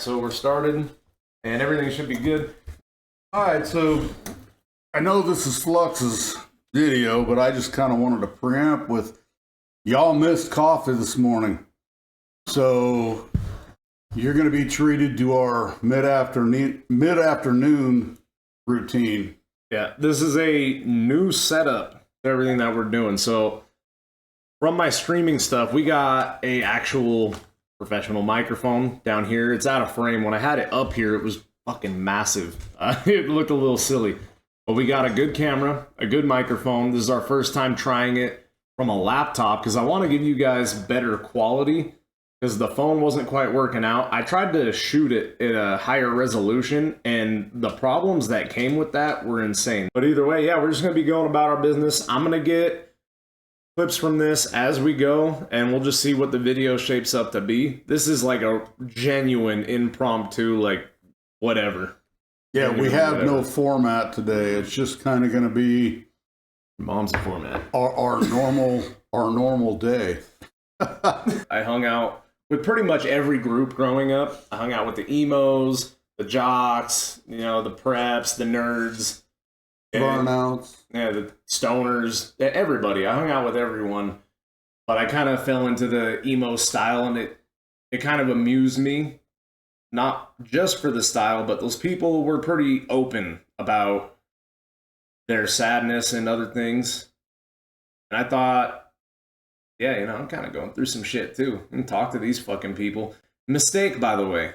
so we're started, and everything should be good. Alright, so I know this is Flux's video, but I just kind of wanted to preempt with y'all missed coffee this morning. So you're going to be treated to our mid-afternoon routine. Yeah, this is a new setup to everything that we're doing. So from my streaming stuff, we got a actual professional microphone down here. It's out of frame. When I had it up here, it was fucking massive. It looked a little silly. But we got a good camera, a good microphone. This is our first time trying it from a laptop because I want to give you guys better quality because the phone wasn't quite working out. I tried to shoot it at a higher resolution, and the problems that came with that were insane. But either way, yeah, we're just going to be going about our business. I'm going to get clips from this as we go, and we'll just see what the video shapes up to be. This is like a genuine impromptu, like, whatever. Yeah, we have no format today. It's just kind of going to be Mom's format. Our normal day. I hung out with pretty much every group growing up. I hung out with the emos, the jocks, you know, the preps, the nerds, Burnouts. Yeah, the stoners, everybody. I hung out with everyone, but I kind of fell into the emo style, and it kind of amused me. Not just for the style, but those people were pretty open about their sadness and other things. And I thought, yeah, you know, I'm kind of going through some shit too. And talk to these fucking people. Mistake, by the way.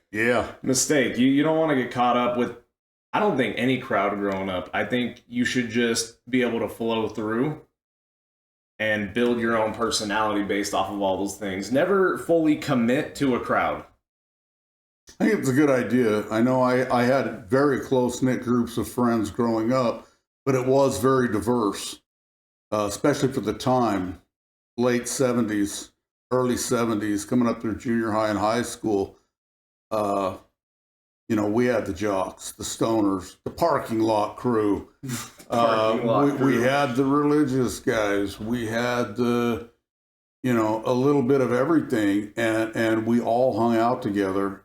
Yeah. Mistake. You don't want to get caught up with, I don't think any crowd growing up. I think you should just be able to flow through and build your own personality based off of all those things. Never fully commit to a crowd. I think it's a good idea. I know I had very close-knit groups of friends growing up, but it was very diverse, especially for the time, late 70s, early 70s, coming up through junior high and high school. You know, we had the jocks, the stoners, the parking lot crew. We had the religious guys. We had the, you know, a little bit of everything, and we all hung out together.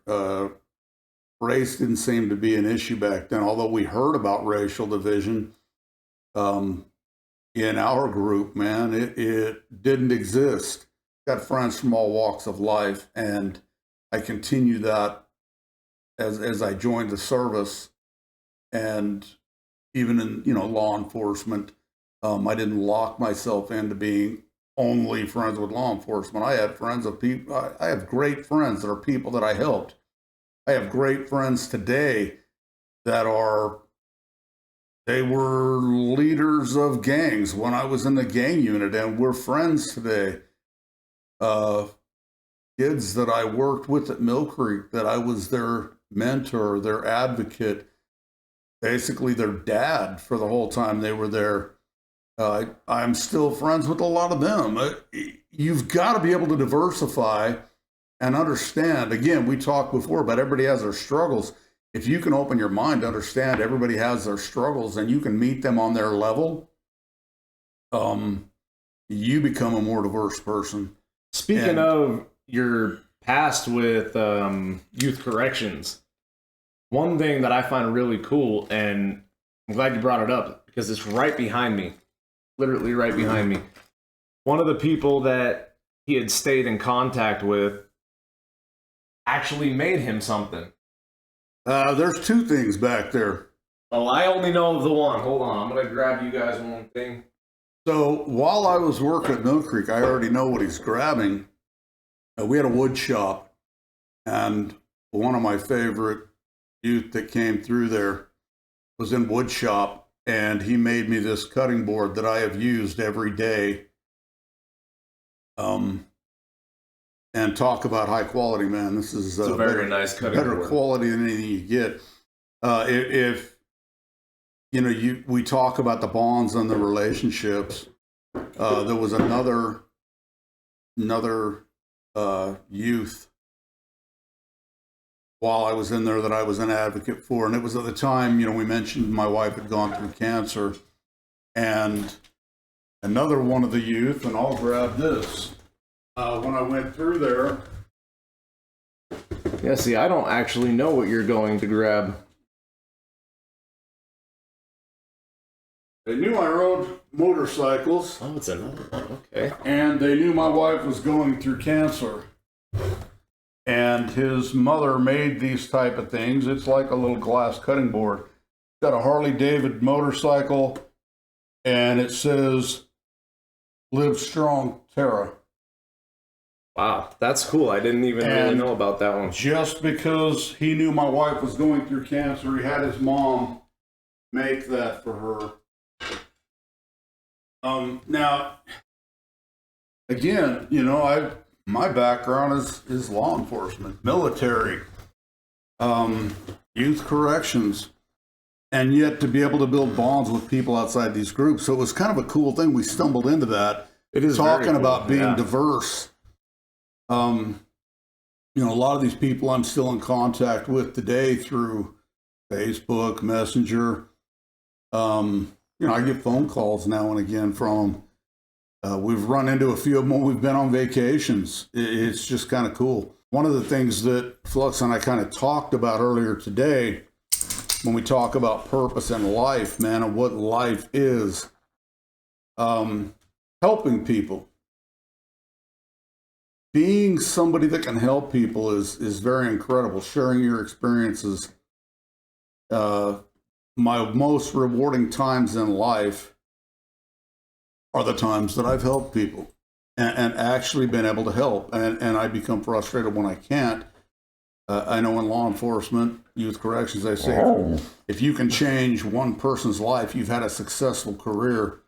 Race didn't seem to be an issue back then, although we heard about racial division in our group, man. It didn't exist. Got friends from all walks of life, and I continue that as I joined the service, and even in, you know, law enforcement. I didn't lock myself into being only friends with law enforcement. I had friends of people. I have great friends that are people that I helped. I have great friends today that they were leaders of gangs when I was in the gang unit, and we're friends today. Kids that I worked with at Mill Creek, that I was their mentor, their advocate, basically their dad for the whole time they were there. I'm still friends with a lot of them. You've got to be able to diversify and understand. Again, we talked before about everybody has their struggles. If you can open your mind to understand everybody has their struggles and you can meet them on their level, you become a more diverse person. Speaking of your past with youth corrections, one thing that I find really cool, and I'm glad you brought it up because it's right behind me, literally right behind me. One of the people that he had stayed in contact with actually made him something. There's two things back there. Oh, I only know of the one. Hold on, I'm going to grab you guys one thing. So while I was working at Mill Creek, I already know what he's grabbing. We had a wood shop, and one of my favorite youth that came through there was in wood shop, and he made me this cutting board that I have used every day. And talk about high quality, man. This is a very nice cutting better board. Quality than anything you get. If you know, we talk about the bonds and the relationships. There was another youth while I was in there that I was an advocate for, and it was at the time, you know, we mentioned my wife had gone through cancer, and another one of the youth, and I'll grab this. When I went through there, Yeah, see, I don't actually know what you're going to grab. They knew I rode motorcycles. Oh, it's another one. Okay. And they knew my wife was going through cancer. And his mother made these type of things. It's like a little glass cutting board. Got a Harley David motorcycle, and it says, "Live strong, Tara." Wow, that's cool. I didn't even really know about that one. Just because he knew my wife was going through cancer, he had his mom make that for her. Now, again, you know, my background is law enforcement, military, youth corrections, and yet to be able to build bonds with people outside these groups. So it was kind of a cool thing. We stumbled into that. It is talking cool. about being diverse. You know, a lot of these people I'm still in contact with today through Facebook, Messenger. You know, I get phone calls now and again from them. We've run into a few of them when we've been on vacations. It's just kind of cool. One of the things that Flux and I kind of talked about earlier today, when we talk about purpose in life, man, and what life is, helping people. Being somebody that can help people is very incredible. Sharing your experiences. My most rewarding times in life are the times that I've helped people and actually been able to help. And I become frustrated when I can't. I know in law enforcement, youth corrections, they say, if you can change one person's life, you've had a successful career.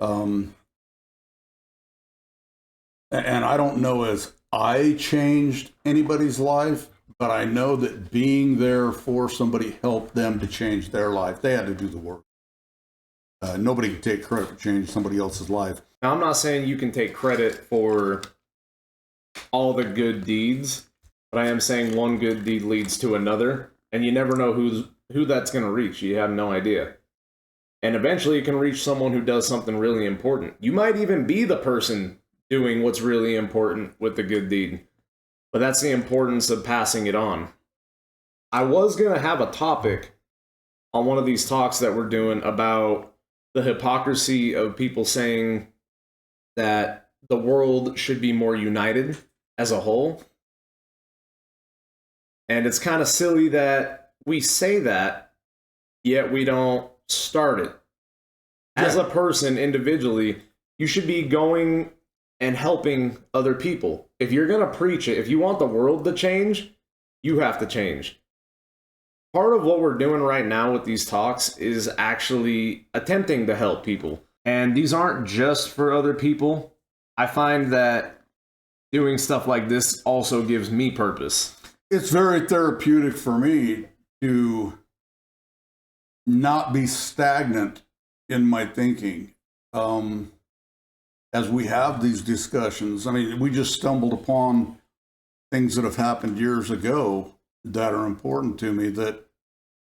And I don't know as I changed anybody's life, but I know that being there for somebody helped them to change their life. They had to do the work. Nobody can take credit for changing somebody else's life. Now, I'm not saying you can take credit for all the good deeds, but I am saying one good deed leads to another, and you never know who that's going to reach. You have no idea. And eventually you can reach someone who does something really important. You might even be the person doing what's really important with the good deed. But that's the importance of passing it on. I was going to have a topic on one of these talks that we're doing about the hypocrisy of people saying that the world should be more united as a whole. And it's kind of silly that we say that, yet we don't start it. As a person, individually, you should be going and helping other people. If you're going to preach it, if you want the world to change, you have to change. Part of what we're doing right now with these talks is actually attempting to help people. And these aren't just for other people. I find that doing stuff like this also gives me purpose. It's very therapeutic for me to not be stagnant in my thinking. As we have these discussions, I mean, we just stumbled upon things that have happened years ago that are important to me that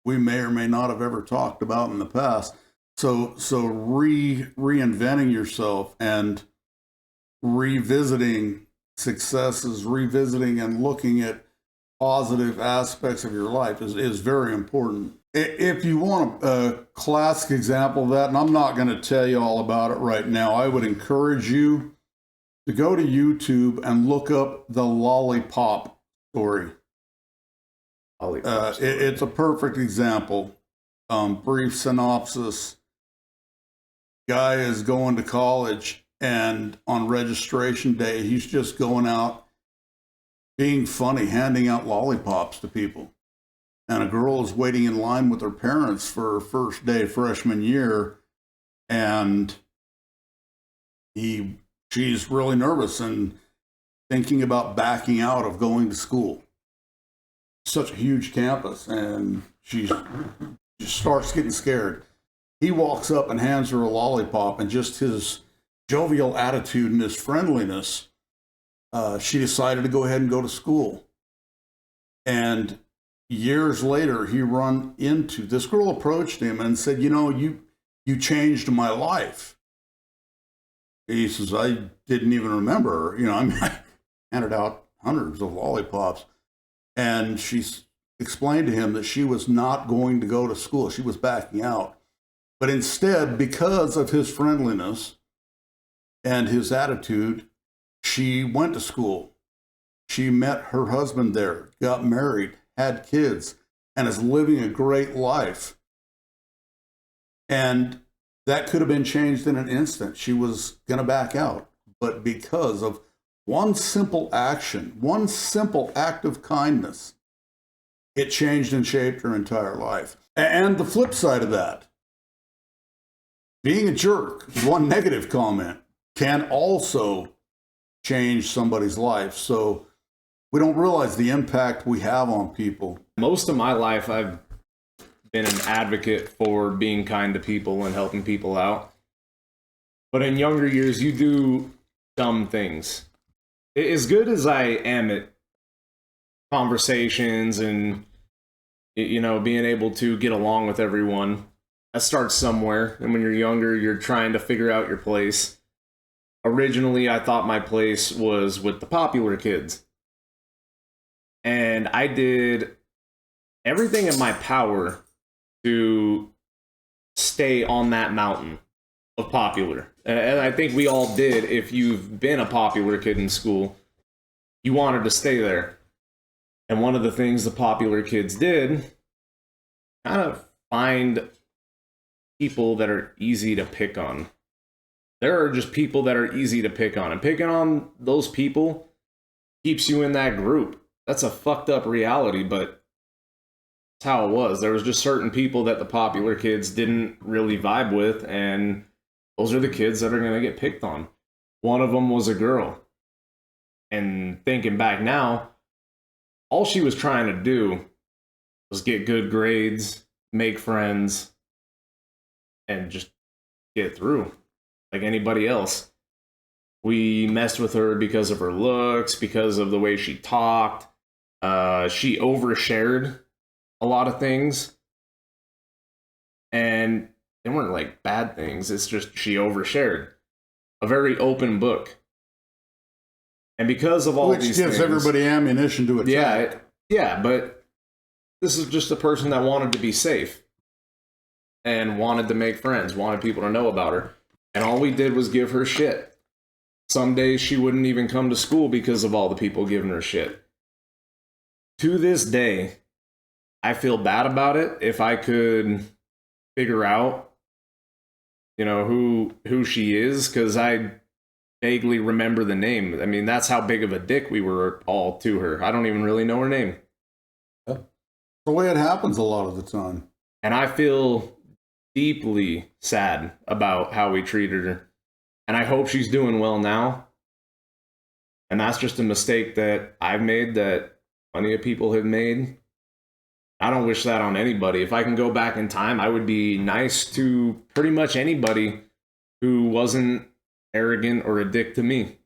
we may or may not have ever talked about in the past. So reinventing yourself and revisiting successes, revisiting and looking at positive aspects of your life is very important. If you want a classic example of that, and I'm not going to tell you all about it right now, I would encourage you to go to YouTube and look up the lollipop story. It's a perfect example. Brief synopsis. Guy is going to college, and on registration day, he's just going out being funny, handing out lollipops to people. And a girl is waiting in line with her parents for her first day freshman year, and she's really nervous and thinking about backing out of going to school. Such a huge campus, and she just starts getting scared. He walks up and hands her a lollipop, and just his jovial attitude and his friendliness, she decided to go ahead and go to school. And years later, he run into this girl, approached him and said, "You know, you changed my life." He says, "I didn't even remember her. You know, I mean, I handed out hundreds of lollipops." And explained to him that she was not going to go to school. She was backing out. But instead, because of his friendliness and his attitude, she went to school. She met her husband there, got married, had kids, and is living a great life. And that could have been changed in an instant. She was going to back out. But because of one simple action, one simple act of kindness, it changed and shaped her entire life. And the flip side of that, being a jerk, one negative comment, can also change somebody's life. So we don't realize the impact we have on people. Most of my life, I've been an advocate for being kind to people and helping people out. But in younger years, you do dumb things. As good as I am at conversations and, you know, being able to get along with everyone, that starts somewhere. And when you're younger, you're trying to figure out your place. Originally, I thought my place was with the popular kids. And I did everything in my power to stay on that mountain of popular. And I think we all did. If you've been a popular kid in school, you wanted to stay there. And one of the things the popular kids did, kind of find people that are easy to pick on. There are just people that are easy to pick on. And picking on those people keeps you in that group. That's a fucked up reality, but that's how it was. There was just certain people that the popular kids didn't really vibe with, and those are the kids that are going to get picked on. One of them was a girl. And thinking back now, all she was trying to do was get good grades, make friends, and just get through like anybody else. We messed with her because of her looks, because of the way she talked. She overshared a lot of things. And they weren't like bad things. It's just she overshared. A very open book. And because of all Which these gives things, everybody ammunition to attack. Yeah, but this is just a person that wanted to be safe and wanted to make friends, wanted people to know about her. And all we did was give her shit. Some days she wouldn't even come to school because of all the people giving her shit. To this day, I feel bad about it. If I could figure out, you know, who she is, because I vaguely remember the name. I mean, that's how big of a dick we were all to her. I don't even really know her name. The way it happens a lot of the time. And I feel deeply sad about how we treated her. And I hope she's doing well now. And that's just a mistake that I've made, that plenty of people have made. I don't wish that on anybody. If I can go back in time, I would be nice to pretty much anybody who wasn't arrogant or a dick to me.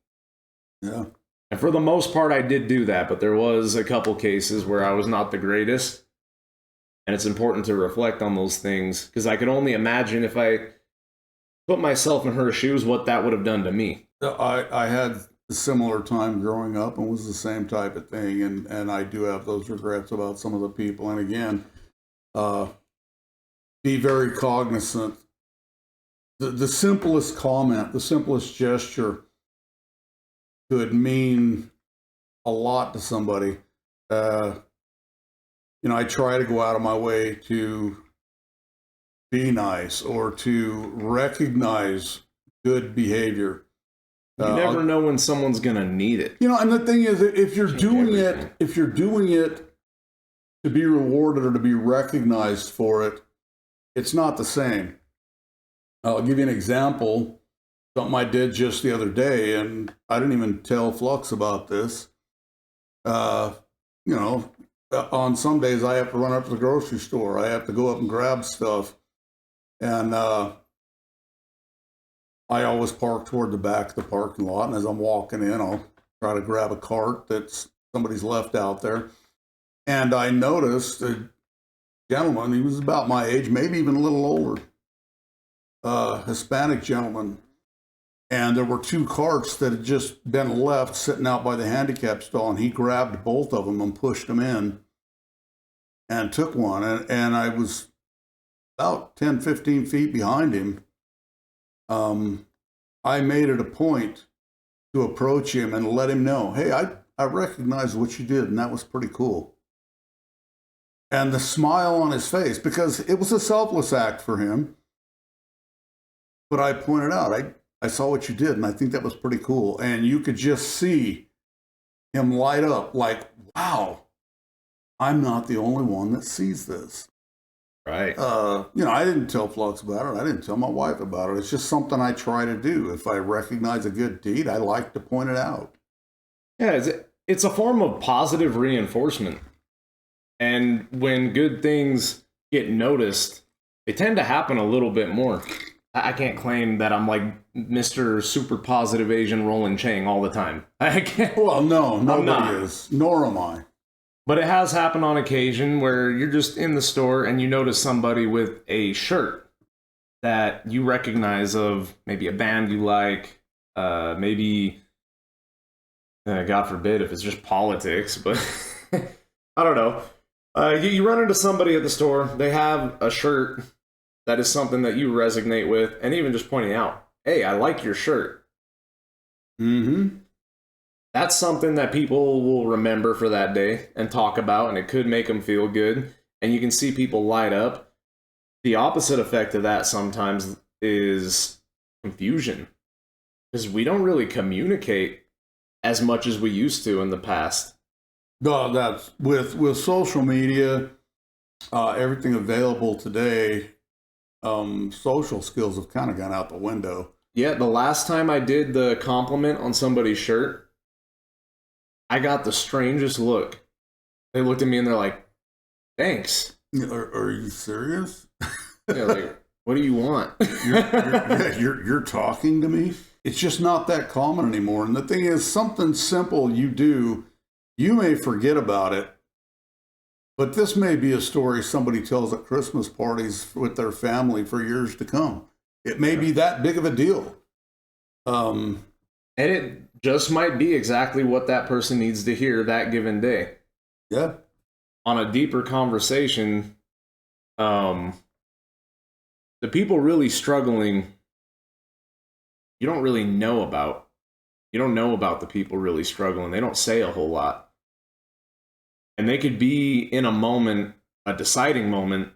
Yeah. And for the most part, I did do that, but there was a couple cases where I was not the greatest. And it's important to reflect on those things, because I could only imagine, if I put myself in her shoes, what that would have done to me. I had a similar time growing up and was the same type of thing. And I do have those regrets about some of the people. And again, be very cognizant. The simplest comment, the simplest gesture could mean a lot to somebody. You know, I try to go out of my way to be nice or to recognize good behavior. You never know when someone's gonna need it. You know, and the thing is, if you're doing it to be rewarded or to be recognized for it, it's not the same. I'll give you an example. Something I did just the other day, and I didn't even tell Flux about this. You know, on some days I have to run up to the grocery store. I have to go up and grab stuff. And I always park toward the back of the parking lot. And as I'm walking in, I'll try to grab a cart that somebody's left out there. And I noticed a gentleman, he was about my age, maybe even a little older, Hispanic gentleman. And there were two carts that had just been left sitting out by the handicap stall, and he grabbed both of them and pushed them in and took one. And I was about 10, 15 feet behind him. I made it a point to approach him and let him know, hey, I recognize what you did, and that was pretty cool. And the smile on his face, because it was a selfless act for him. But I pointed out, I saw what you did, and I think that was pretty cool. And you could just see him light up like, wow, I'm not the only one that sees this. Right. I didn't tell Flux about it. I didn't tell my wife about it. It's just something I try to do. If I recognize a good deed, I like to point it out. Yeah, it's a form of positive reinforcement. And when good things get noticed, they tend to happen a little bit more. I can't claim that I'm like Mr. Super Positive Asian Roland Chang all the time. I can't. Well, no, nobody is. Nor am I. But it has happened on occasion where you're just in the store and you notice somebody with a shirt that you recognize of maybe a band you like, maybe, God forbid if it's just politics, but I don't know. You run into somebody at the store, they have a shirt that is something that you resonate with, and even just pointing out, hey, I like your shirt. Mm-hmm. That's something that people will remember for that day and talk about, and it could make them feel good. And you can see people light up. The opposite effect of that sometimes is confusion, because we don't really communicate as much as we used to in the past. No, that's with social media, everything available today. Social skills have kind of gone out the window. Yeah, the last time I did the compliment on somebody's shirt, I got the strangest look. They looked at me and they're like, thanks. Are you serious? Yeah, like, what do you want? You're talking to me? It's just not that common anymore. And the thing is, something simple you do, you may forget about it, but this may be a story somebody tells at Christmas parties with their family for years to come. It may be that big of a deal. And it just might be exactly what that person needs to hear that given day. Yeah. On a deeper conversation, the people really struggling, you don't really know about. You don't know about the people really struggling. They don't say a whole lot. And they could be in a moment, a deciding moment,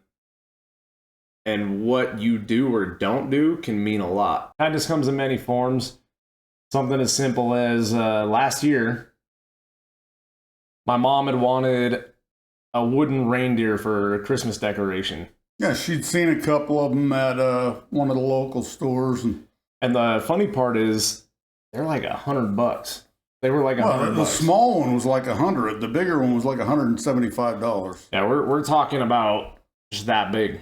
and what you do or don't do can mean a lot. That just comes in many forms. Something as simple as last year, my mom had wanted a wooden reindeer for a Christmas decoration. Yeah, she'd seen a couple of them at one of the local stores. And the funny part is, they're like $100. They were like $100. The small one was like $100. The bigger one was like $175. Yeah, we're talking about just that big.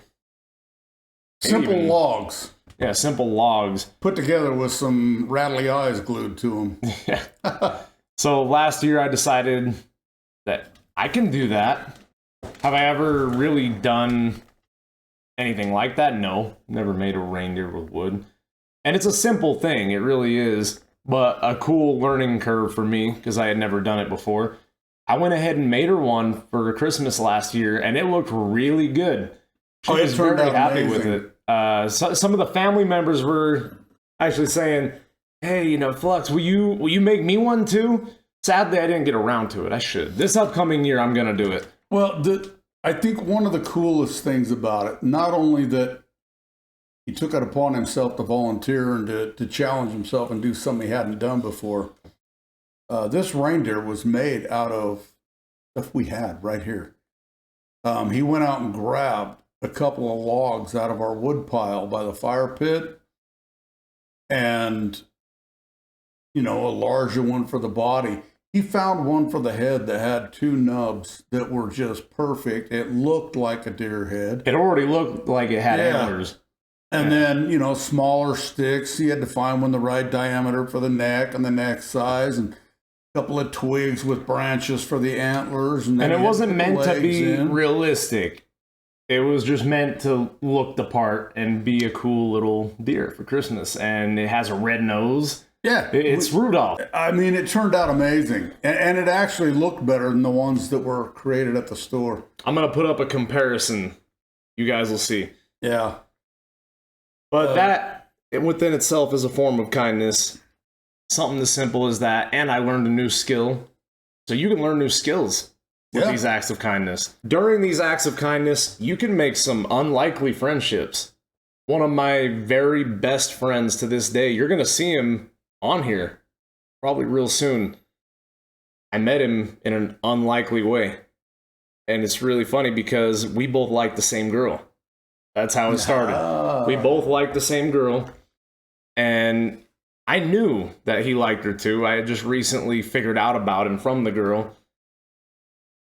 Simple logs. Yeah, simple logs. Put together with some rattly eyes glued to them. Yeah. So last year I decided that I can do that. Have I ever really done anything like that? No. Never made a reindeer with wood. And it's a simple thing. It really is. But a cool learning curve for me, because I had never done it before. I went ahead and made her one for Christmas last year, and it looked really good. She was very happy with it. Some of the family members were actually saying, hey, Flux, will you make me one too? Sadly, I didn't get around to it. I should. This upcoming year, I'm going to do it. Well, I think one of the coolest things about it, not only that he took it upon himself to volunteer and to challenge himself and do something he hadn't done before, this reindeer was made out of stuff we had right here. He went out and grabbed a couple of logs out of our wood pile by the fire pit, and a larger one for the body. He found one for the head that had two nubs that were just perfect. It looked like a deer head. It already looked like it had antlers. And then, smaller sticks. He had to find one the right diameter for the neck and the neck size, and a couple of twigs with branches for the antlers. And it wasn't meant to be realistic. It was just meant to look the part and be a cool little deer for Christmas. And it has a red nose. Yeah. It's Rudolph. I mean, it turned out amazing. And it actually looked better than the ones that were created at the store. I'm going to put up a comparison. You guys will see. Yeah. But that within itself is a form of kindness. Something as simple as that. And I learned a new skill. So you can learn new skills with these acts of kindness. During these acts of kindness, you can make some unlikely friendships. One of my very best friends to this day, you're going to see him on here probably real soon. I met him in an unlikely way. And it's really funny because we both like the same girl. That's how it started. We both liked the same girl. And I knew that he liked her too. I had just recently figured out about him from the girl.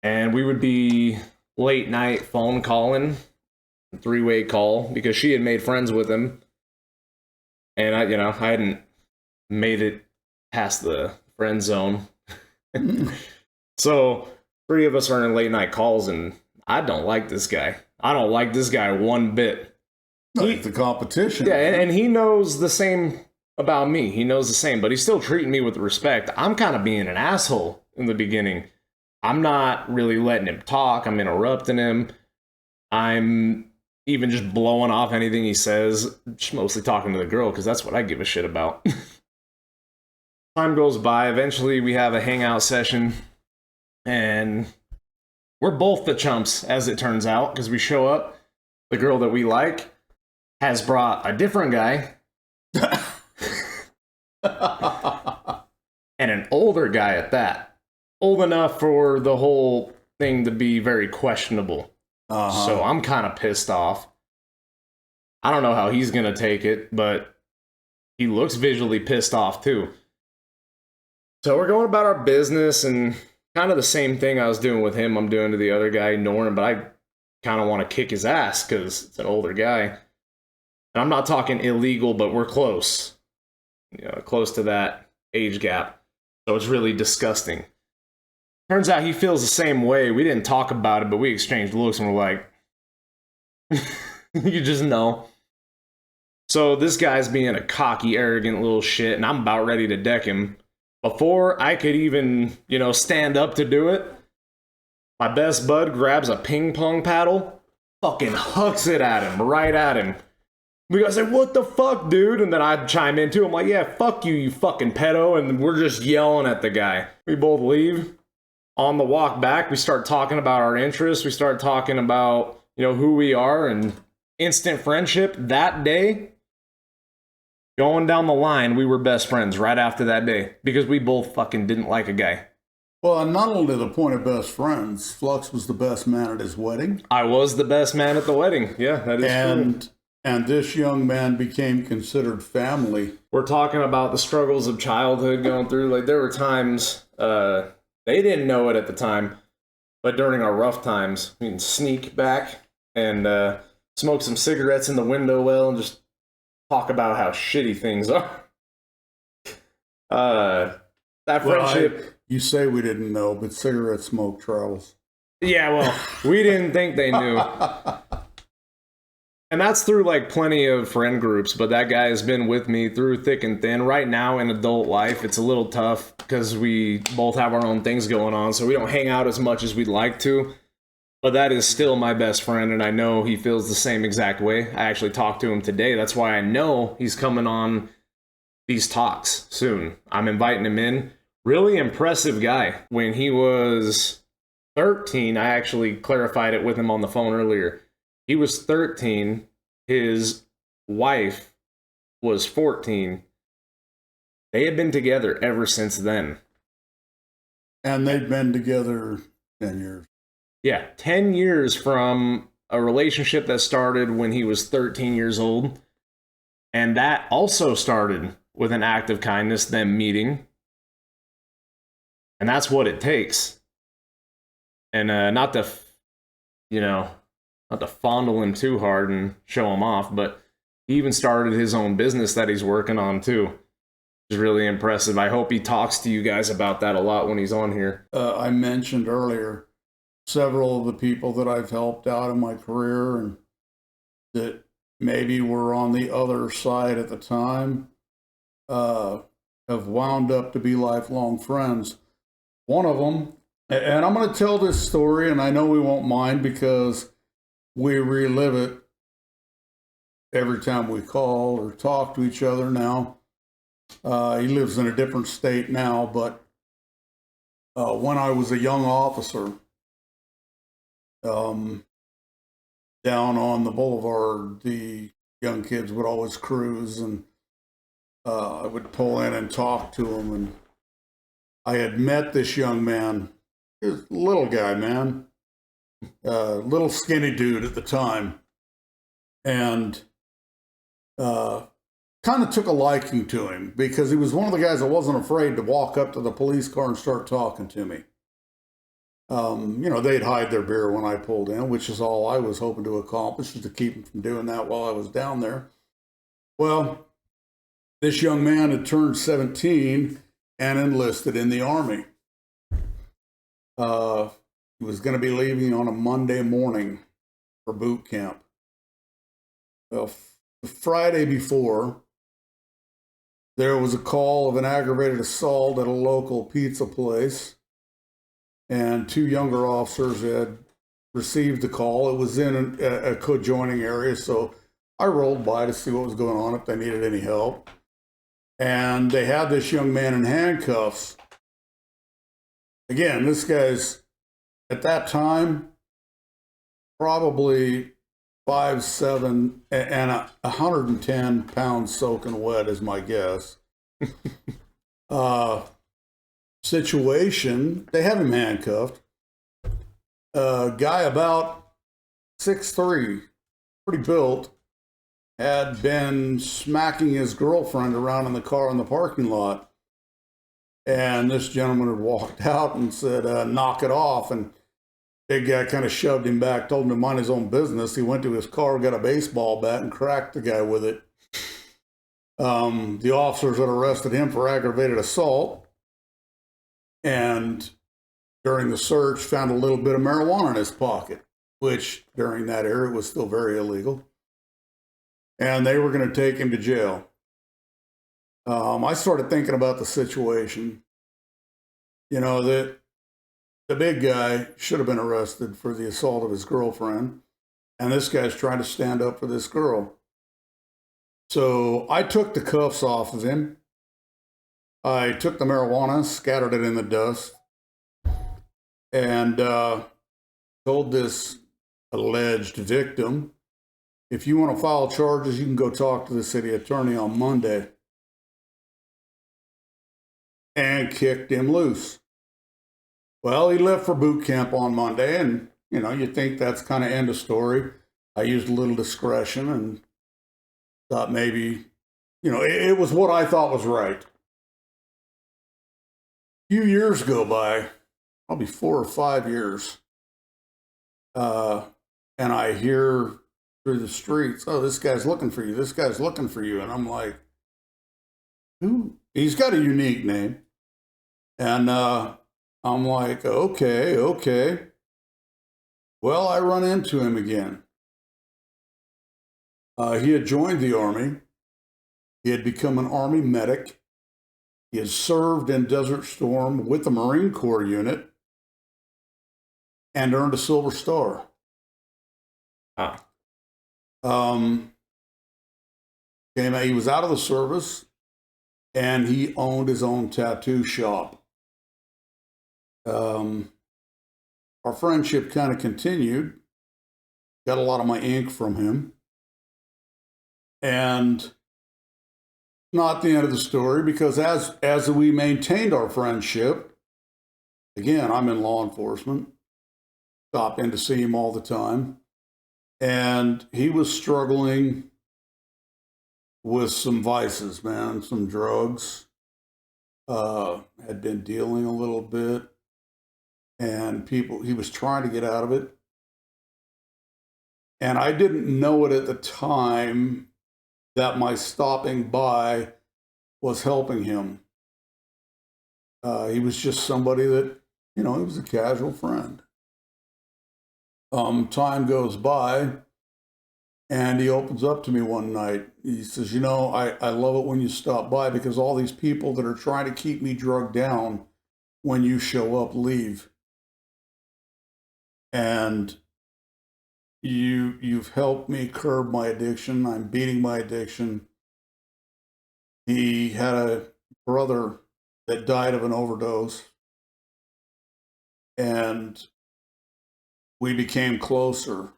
And we would be late night phone calling, three-way call, because she had made friends with him. And I hadn't made it past the friend zone. So 3 of us are in late night calls, and I don't like this guy. I don't like this guy one bit. No, it's the competition. Yeah, and he knows the same about me. He knows the same, but he's still treating me with respect. I'm kind of being an asshole in the beginning. I'm not really letting him talk. I'm interrupting him. I'm even just blowing off anything he says. Just mostly talking to the girl, because that's what I give a shit about. Time goes by. Eventually, we have a hangout session. And we're both the chumps, as it turns out, because we show up. The girl that we like has brought a different guy. And an older guy at that. Old enough for the whole thing to be very questionable. So I'm kind of pissed off. I don't know how he's going to take it, but he looks visually pissed off too. So we're going about our business, and kind of the same thing I was doing with him, I'm doing to the other guy, ignoring him, but I kind of want to kick his ass because it's an older guy. And I'm not talking illegal, but we're close. Close to that age gap. So it's really disgusting. Turns out he feels the same way. We didn't talk about it, but we exchanged looks and we're like, you just know. So this guy's being a cocky, arrogant little shit, and I'm about ready to deck him. Before I could even, stand up to do it, my best bud grabs a ping pong paddle, fucking hucks it at him, right at him. We gotta say, what the fuck, dude? And then I chime in too. I'm like, yeah, fuck you, you fucking pedo. And we're just yelling at the guy. We both leave. On the walk back, we start talking about our interests. We start talking about, who we are, and instant friendship that day. Going down the line, we were best friends right after that day because we both fucking didn't like a guy. Well, and not only to the point of best friends, Flux was the best man at his wedding. I was the best man at the wedding. Yeah, that is true. And this young man became considered family. We're talking about the struggles of childhood going through. Like, there were times, they didn't know it at the time, but during our rough times, we can sneak back and smoke some cigarettes in the window well and just talk about how shitty things are. That friendship... You say we didn't know, but cigarette smoke travels. Yeah, well, we didn't think they knew. And that's through plenty of friend groups, but that guy has been with me through thick and thin. Right now in adult life, it's a little tough because we both have our own things going on, so we don't hang out as much as we'd like to. But that is still my best friend, and I know he feels the same exact way. I actually talked to him today. That's why I know he's coming on these talks soon. I'm inviting him in. Really impressive guy. When he was 13, I actually clarified it with him on the phone earlier. He was 13. His wife was 14. They had been together ever since then. And they'd been together 10 years. Yeah, 10 years from a relationship that started when he was 13 years old. And that also started with an act of kindness, them meeting. And that's what it takes. And not to fondle him too hard and show him off, but he even started his own business that he's working on too. It's really impressive. I hope he talks to you guys about that a lot when he's on here. I mentioned earlier several of the people that I've helped out in my career and that maybe were on the other side at the time have wound up to be lifelong friends. One of them, and I'm going to tell this story, and I know we won't mind because we relive it every time we call or talk to each other now. He lives in a different state now, but when I was a young officer, down on the boulevard, the young kids would always cruise, and I would pull in and talk to them. And I had met this young man. He was a little guy, man, little skinny dude at the time, and kind of took a liking to him because he was one of the guys that wasn't afraid to walk up to the police car and start talking to me. They'd hide their beer when I pulled in, which is all I was hoping to accomplish, is to keep them from doing that while I was down there. Well, this young man had turned 17 and enlisted in the Army. He was going to be leaving on a Monday morning for boot camp. Well, the Friday before, there was a call of an aggravated assault at a local pizza place, and two younger officers had received the call. It was in a co-joining area, so I rolled by to see what was going on, if they needed any help. And they had this young man in handcuffs. Again, this guy's, at that time, probably 5'7" and 110 pounds soaking wet is my guess. Situation, they have him handcuffed. Guy about 6'3", pretty built, had been smacking his girlfriend around in the car in the parking lot. And this gentleman had walked out and said, knock it off. And big guy kind of shoved him back, told him to mind his own business. He went to his car, got a baseball bat, and cracked the guy with it. The officers had arrested him for aggravated assault. And during the search, found a little bit of marijuana in his pocket, which during that era was still very illegal. And they were going to take him to jail. I started thinking about the situation. That the big guy should have been arrested for the assault of his girlfriend, and this guy's trying to stand up for this girl. So I took the cuffs off of him. I took the marijuana, scattered it in the dust, and told this alleged victim, if you want to file charges, you can go talk to the city attorney on Monday. And kicked him loose. Well, he left for boot camp on Monday, and, you think that's kind of end of story. I used a little discretion and thought maybe, it was what I thought was right. A few years go by, probably 4 or 5 years, and I hear through the streets, oh, this guy's looking for you, this guy's looking for you. And I'm like, who? He's got a unique name. And I'm like, okay. Well, I run into him again. He had joined the Army. He had become an Army medic. He had served in Desert Storm with the Marine Corps unit and earned a Silver Star. He was out of the service, and he owned his own tattoo shop. Our friendship kind of continued. Got a lot of my ink from him. And not the end of the story, because as we maintained our friendship, again, I'm in law enforcement, stop in to see him all the time. And he was struggling with some vices, man, some drugs, had been dealing a little bit, and he was trying to get out of it. And I didn't know it at the time that my stopping by was helping him. He was just somebody that, he was a casual friend. Time goes by, and he opens up to me one night. He says, I love it when you stop by, because all these people that are trying to keep me drugged down, when you show up, leave. And you've helped me curb my addiction. I'm beating my addiction. He had a brother that died of an overdose, and we became closer.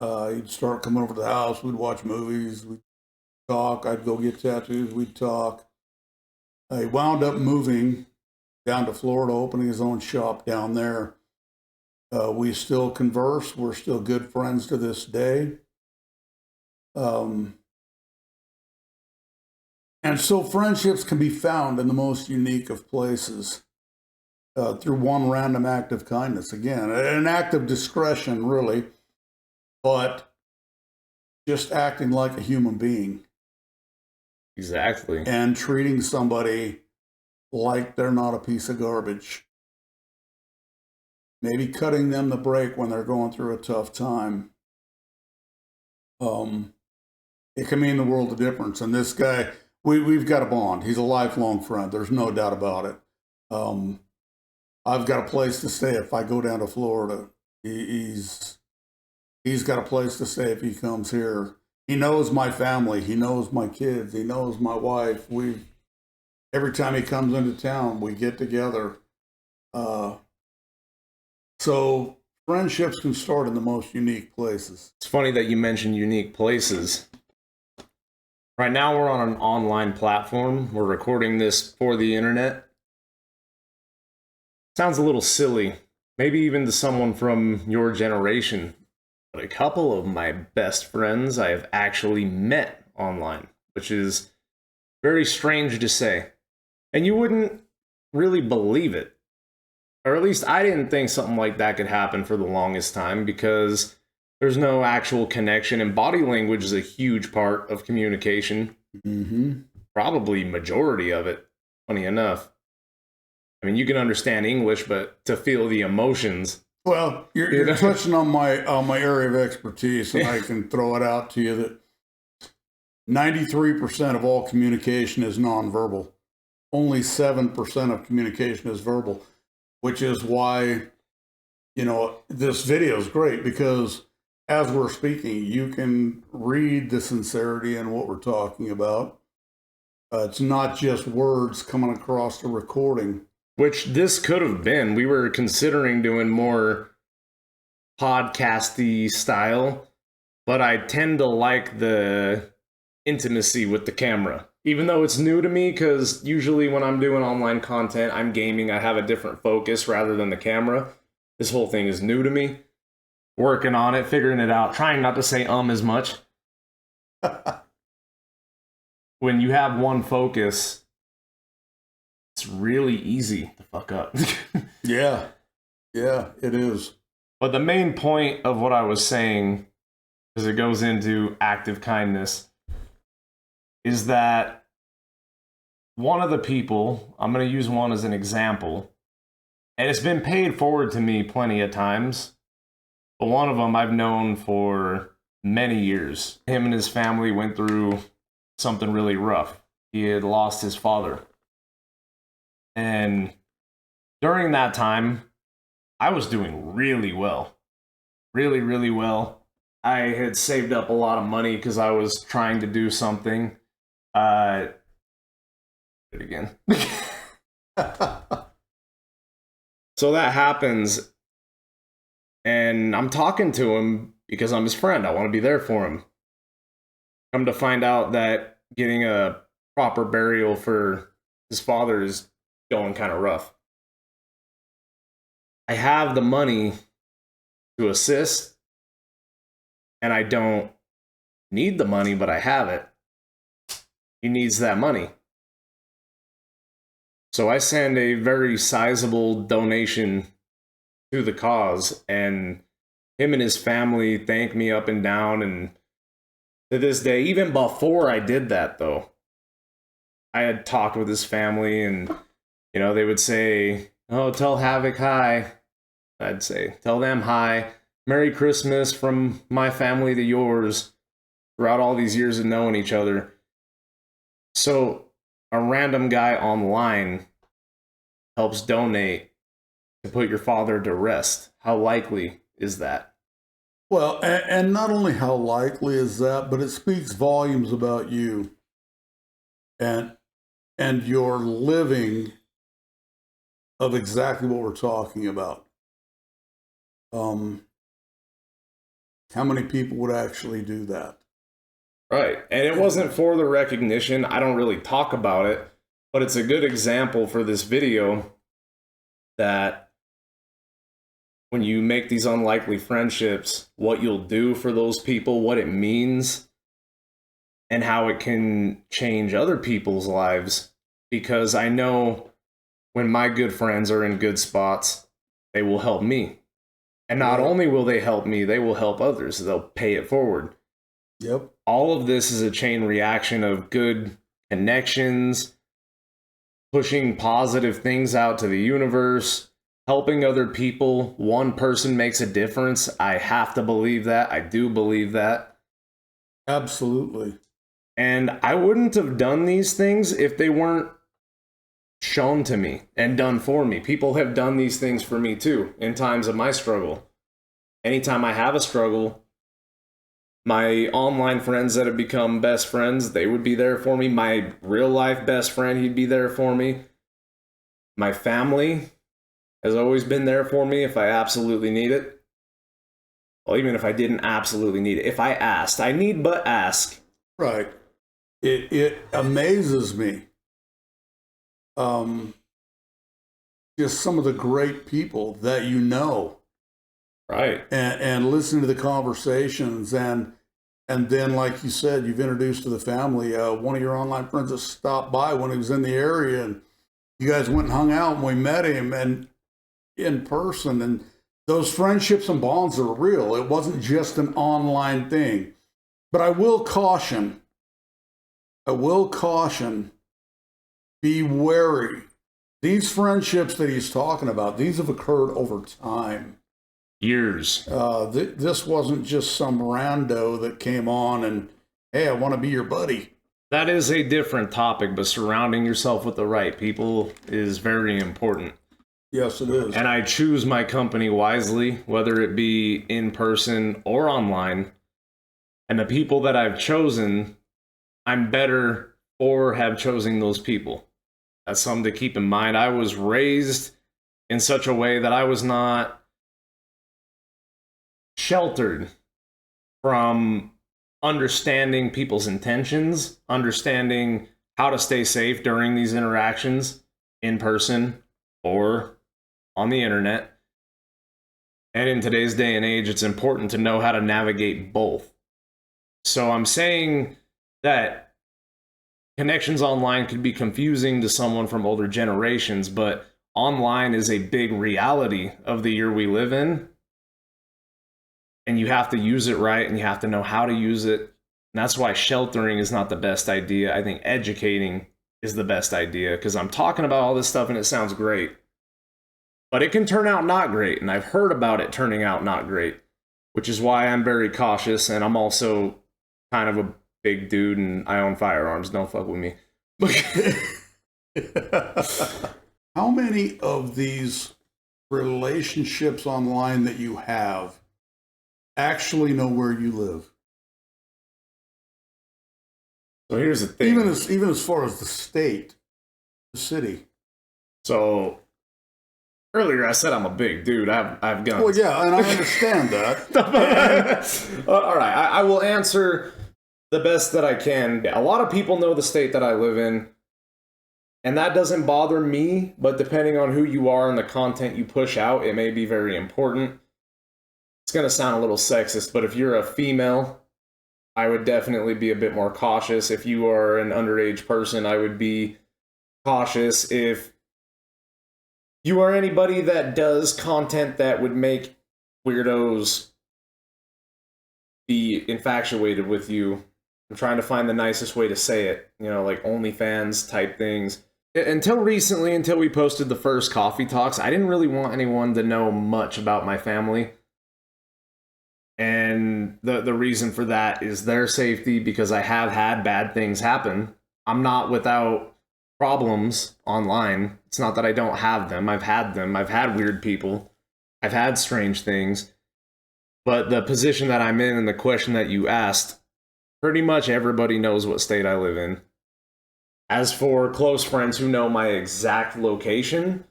He'd start coming over to the house. We'd watch movies. We'd talk. I'd go get tattoos. We'd talk. He wound up moving down to Florida, opening his own shop down there. We still converse. We're still good friends to this day. And so friendships can be found in the most unique of places, through one random act of kindness. Again, an act of discretion, really, but just acting like a human being. Exactly. And treating somebody like they're not a piece of garbage. Maybe cutting them the break when they're going through a tough time. It can mean the world of difference. And this guy, we've got a bond. He's a lifelong friend. There's no doubt about it. I've got a place to stay if I go down to Florida. He's got a place to stay if he comes here. He knows my family. He knows my kids. He knows my wife. Every time he comes into town, we get together. So friendships can start in the most unique places. It's funny that you mentioned unique places. Right now we're on an online platform. We're recording this for the internet. Sounds a little silly, maybe even to someone from your generation. But a couple of my best friends I have actually met online, which is very strange to say. And you wouldn't really believe it. Or at least I didn't think something like that could happen for the longest time, because there's no actual connection, and body language is a huge part of communication. Mm-hmm. Probably majority of it, funny enough. I mean, you can understand English, but to feel the emotions. Well, you're touching on my area of expertise, and I can throw it out to you that 93% of all communication is nonverbal. Only 7% of communication is verbal, which is why, this video is great, because as we're speaking, you can read the sincerity in what we're talking about. It's not just words coming across the recording. Which this could have been. We were considering doing more podcasty style, but I tend to like the intimacy with the camera. Even though it's new to me, because usually when I'm doing online content, I'm gaming, I have a different focus rather than the camera. This whole thing is new to me. Working on it, figuring it out, trying not to say as much. When you have one focus, it's really easy to fuck up. Yeah, it is. But the main point of what I was saying, because it goes into active kindness, is that one of the people, I'm going to use one as an example, and it's been paid forward to me plenty of times, but one of them I've known for many years. Him and his family went through something really rough. He had lost his father. And during that time, I was doing really well. Really, really well. I had saved up a lot of money because I was trying to do something. Again. So that happens, and I'm talking to him because I'm his friend. I want to be there for him. Come to find out that getting a proper burial for his father is going kind of rough. I have the money to assist, and I don't need the money, but I have it. He needs that money. So I send a very sizable donation to the cause, and him and his family thank me up and down. And to this day, even before I did that though, I had talked with his family, and they would say, "Oh, tell Havoc hi." I'd say, "Tell them hi." Merry Christmas from my family to yours throughout all these years of knowing each other. So a random guy online helps donate to put your father to rest. How likely is that? Well, and not only how likely is that, but it speaks volumes about you and your living of exactly what we're talking about. How many people would actually do that? Right. And it wasn't for the recognition. I don't really talk about it, but it's a good example for this video that when you make these unlikely friendships, what you'll do for those people, what it means, and how it can change other people's lives. Because I know when my good friends are in good spots, they will help me. And not only will they help me, they will help others. They'll pay it forward. Yep. All of this is a chain reaction of good connections, pushing positive things out to the universe, helping other people. One person makes a difference. I have to believe that. I do believe that. Absolutely. And I wouldn't have done these things if they weren't shown to me and done for me. People have done these things for me too in times of my struggle. Anytime I have a struggle, my online friends that have become best friends, they would be there for me. My real life best friend, he'd be there for me. My family has always been there for me if I absolutely need it. Well, even if I didn't absolutely need it. If I asked, I need but ask. Right. It amazes me. Just some of the great people that you know. Right. And listening to the conversations and then, like you said, you've introduced to the family one of your online friends that stopped by when he was in the area, and you guys went and hung out, and we met him and in person, and those friendships and bonds are real. It wasn't just an online thing. But I will caution, be wary. These friendships that he's talking about, these have occurred over time. Years. This wasn't just some rando that came on and, hey, I want to be your buddy. That is a different topic, but surrounding yourself with the right people is very important. Yes, it is. And I choose my company wisely, whether it be in person or online. And the people that I've chosen, I'm better for have chosen those people. That's something to keep in mind. I was raised in such a way that I was not sheltered from understanding people's intentions, understanding how to stay safe during these interactions in person or on the internet. And in today's day and age, it's important to know how to navigate both. So I'm saying that connections online could be confusing to someone from older generations, but online is a big reality of the year we live in. And you have to use it right, and you have to know how to use it. And that's why sheltering is not the best idea. I think educating is the best idea, because I'm talking about all this stuff and it sounds great. But it can turn out not great, and I've heard about it turning out not great, which is why I'm very cautious, and I'm also kind of a big dude and I own firearms. Don't fuck with me. How many of these relationships online that you have actually know where you live? So here's the thing. Even as far as the state, the city. So earlier I said I'm a big dude. I've guns. Well, yeah, and I understand that. All right, I will answer the best that I can. A lot of people know the state that I live in, and that doesn't bother me, but depending on who you are and the content you push out, it may be very important. It's going to sound a little sexist, but if you're a female, I would definitely be a bit more cautious. If you are an underage person, I would be cautious. If you are anybody that does content that would make weirdos be infatuated with you, I'm trying to find the nicest way to say it, like OnlyFans type things. Until recently, until we posted the first coffee talks, I didn't really want anyone to know much about my family. And the reason for that is their safety, because I have had bad things happen. I'm not without problems online. It's not that I don't have them. I've had them. I've had weird people. I've had strange things. But the position that I'm in and the question that you asked, pretty much everybody knows what state I live in. As for close friends who know my exact location,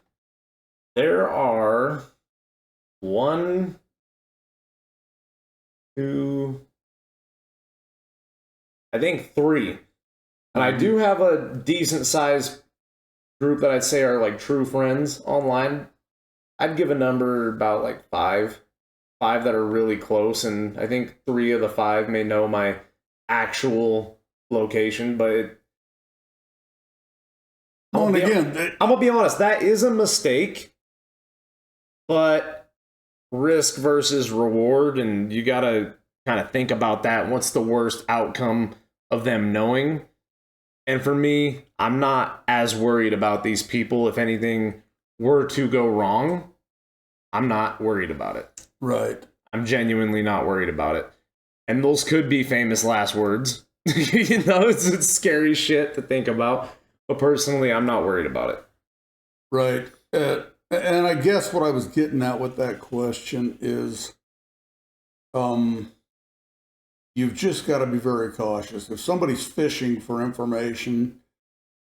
there are one, two, I think three. And I do have a decent sized group that I'd say are like true friends online. I'd give a number about like five. Five that are really close, and I think three of the five may know my actual location, but I'm gonna be honest, that is a mistake, but risk versus reward, and you gotta kind of think about that. What's the worst outcome of them knowing? And for me, I'm not as worried about these people. If anything were to go wrong, I'm not worried about it. Right. I'm genuinely not worried about it. And those could be famous last words. You know, it's scary shit to think about. But personally, I'm not worried about it. Right. And I guess what I was getting at with that question is you've just got to be very cautious. If somebody's fishing for information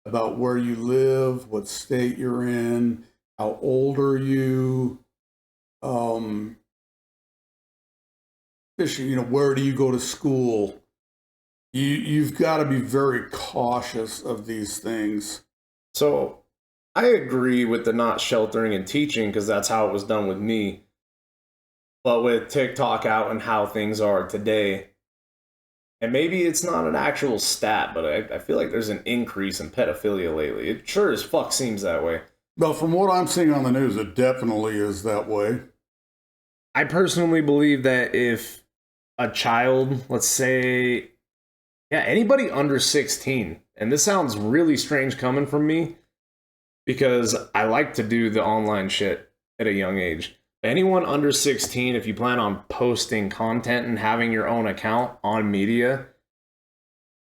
about where you live, what state you're in, how old are you, fishing, where do you go to school? You've got to be very cautious of these things. So I agree with the not sheltering and teaching, because that's how it was done with me. But with TikTok out and how things are today, and maybe it's not an actual stat, but I feel like there's an increase in pedophilia lately. It sure as fuck seems that way. Well, from what I'm seeing on the news, it definitely is that way. I personally believe that if a child, let's say, anybody under 16, and this sounds really strange coming from me, because I like to do the online shit at a young age. Anyone under 16, if you plan on posting content and having your own account on media,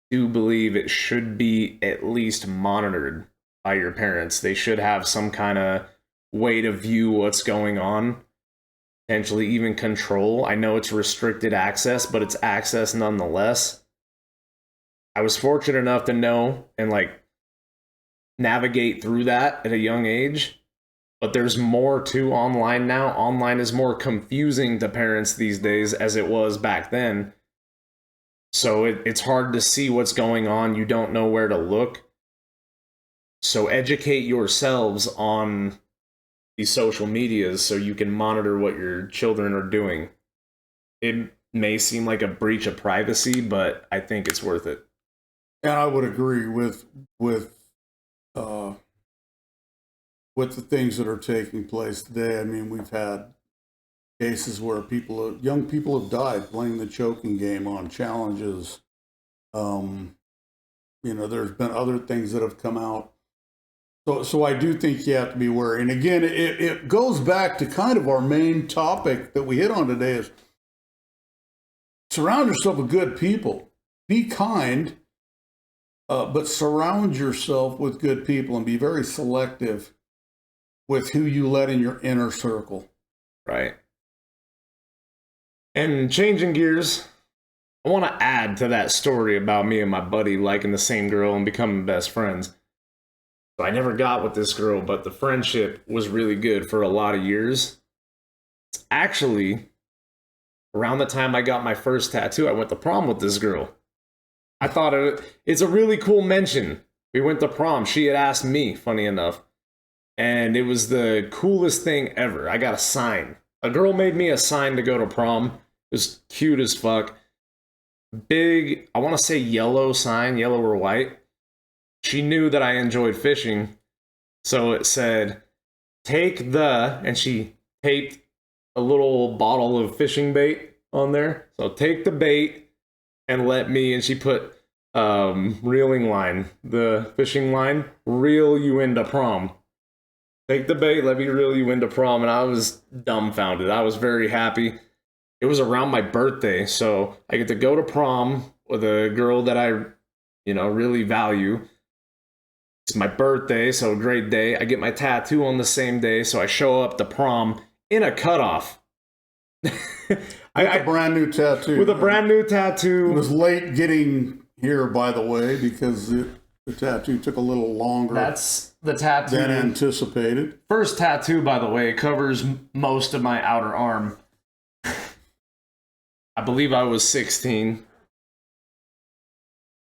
do believe it should be at least monitored by your parents. They should have some kind of way to view what's going on, potentially even control. I know it's restricted access, but it's access nonetheless. I was fortunate enough to know and navigate through that at a young age. But there's more to online now. Online is more confusing to parents these days as it was back then. So it's hard to see what's going on. You don't know where to look. So educate yourselves on these social medias so you can monitor what your children are doing. It may seem like a breach of privacy, but I think it's worth it. And I would agree with the things that are taking place today. I mean, we've had cases where young people have died playing the choking game on challenges. There's been other things that have come out. So I do think you have to be wary. And again, it goes back to kind of our main topic that we hit on today is surround yourself with good people. Be kind, but surround yourself with good people and be very selective with who you let in your inner circle. Right. And changing gears, I want to add to that story about me and my buddy liking the same girl and becoming best friends. So I never got with this girl, but the friendship was really good for a lot of years. Actually, around the time I got my first tattoo, I went to prom with this girl. I thought it's a really cool mention. We went to prom. She had asked me, funny enough. And it was the coolest thing ever. I got a sign. A girl made me a sign to go to prom. It was cute as fuck. Big, I want to say yellow sign, yellow or white. She knew that I enjoyed fishing. So it said, take the, and she taped a little bottle of fishing bait on there. So take the bait and let me, and she put reeling line, the fishing line, reel you into prom. Take the bait, let me reel you into prom. And I was dumbfounded. I was very happy. it was around my birthday, so I get to go to prom with a girl that I, really value. It's my birthday, so a great day. I get my tattoo on the same day, so I show up to prom in a cutoff. A brand new tattoo. With a brand new tattoo. It was late getting here, by the way, because the tattoo took a little longer. That's the tattoo than anticipated. First tattoo, by the way, covers most of my outer arm. I believe I was 16.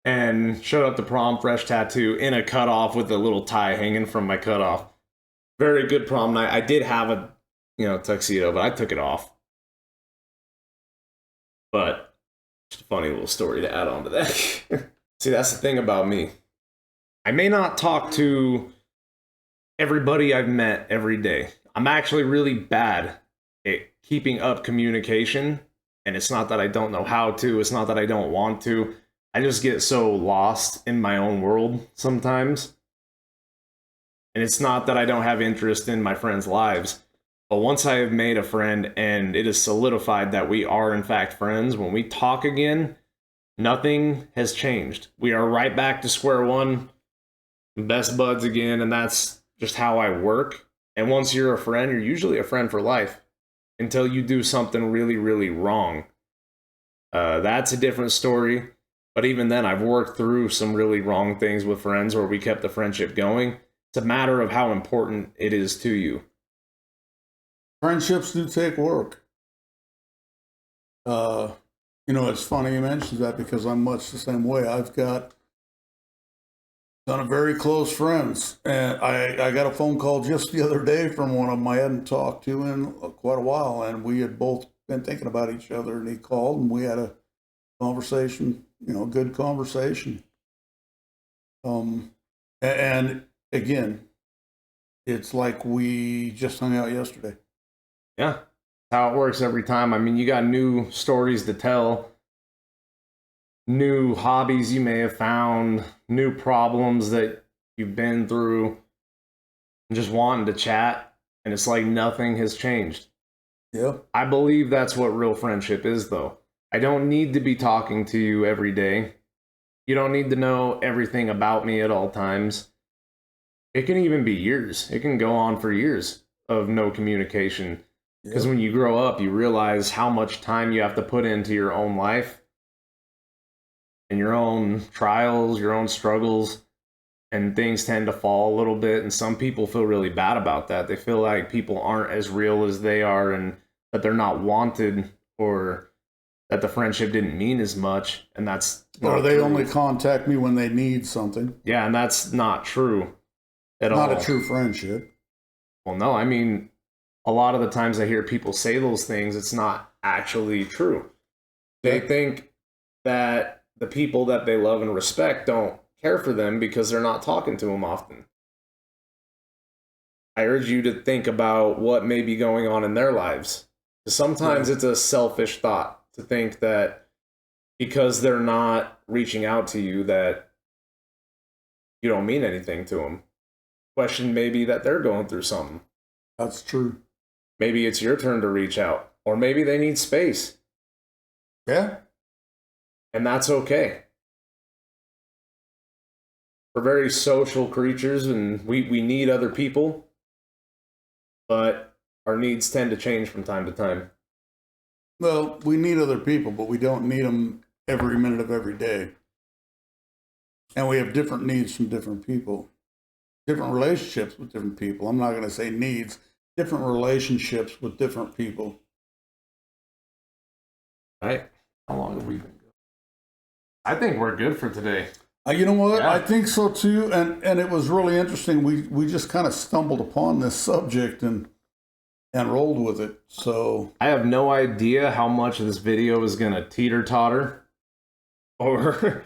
And showed up to prom, fresh tattoo, in a cutoff with a little tie hanging from my cutoff. Very good prom night. I did have a, tuxedo, but I took it off. But just a funny little story to add on to that. See, that's the thing about me. I may not talk to everybody I've met every day. I'm actually really bad at keeping up communication. And it's not that I don't know how to. It's not that I don't want to. I just get so lost in my own world sometimes. And it's not that I don't have interest in my friends' lives. But once I have made a friend and it is solidified that we are in fact friends, when we talk again, nothing has changed. We are right back to square one, best buds again, and that's just how I work. And once you're a friend, you're usually a friend for life until you do something really, really wrong. That's a different story. But even then, I've worked through some really wrong things with friends where we kept the friendship going. It's a matter of how important it is to you. Friendships do take work. It's funny you mentioned that because I'm much the same way. I've got ton of very close friends. And I got a phone call just the other day from one of them I hadn't talked to in quite a while. And we had both been thinking about each other. And he called and we had a conversation, good conversation. And again, it's like we just hung out yesterday. Yeah, how it works every time. I mean, you got new stories to tell, new hobbies you may have found, new problems that you've been through, and just wanting to chat, and it's like nothing has changed. Yeah. I believe that's what real friendship is, though. I don't need to be talking to you every day. You don't need to know everything about me at all times. It can even be years. It can go on for years of no communication. Because when you grow up, you realize how much time you have to put into your own life and your own trials, your own struggles, and things tend to fall a little bit. And some people feel really bad about that. They feel like people aren't as real as they are and that they're not wanted or that the friendship didn't mean as much. And that's or they only contact me when they need something. Yeah, and that's not true at all. Not a true friendship. Well, no, I mean, a lot of the times I hear people say those things, it's not actually true. They think that the people that they love and respect don't care for them because they're not talking to them often. I urge you to think about what may be going on in their lives. Sometimes it's a selfish thought to think that because they're not reaching out to you that you don't mean anything to them. Question maybe that they're going through something. That's true. Maybe it's your turn to reach out. Or maybe they need space. Yeah. And that's okay. We're very social creatures and we need other people. But our needs tend to change from time to time. Well, we need other people, but we don't need them every minute of every day. And we have different needs from different people. Different relationships with different people. I'm not going to say needs. Different relationships with different people. Right? How long have we been going? I think we're good for today. You know what? Yeah. I think so too. And it was really interesting. We just kind of stumbled upon this subject and rolled with it. So I have no idea how much this video is going to teeter-totter. Or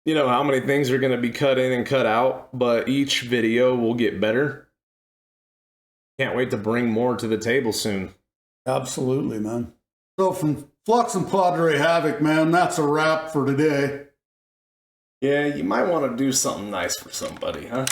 how many things are going to be cut in and cut out. But each video will get better. Can't wait to bring more to the table soon. Absolutely, man. So from Flux and Padre Havoc, man, that's a wrap for today. Yeah, you might want to do something nice for somebody, huh?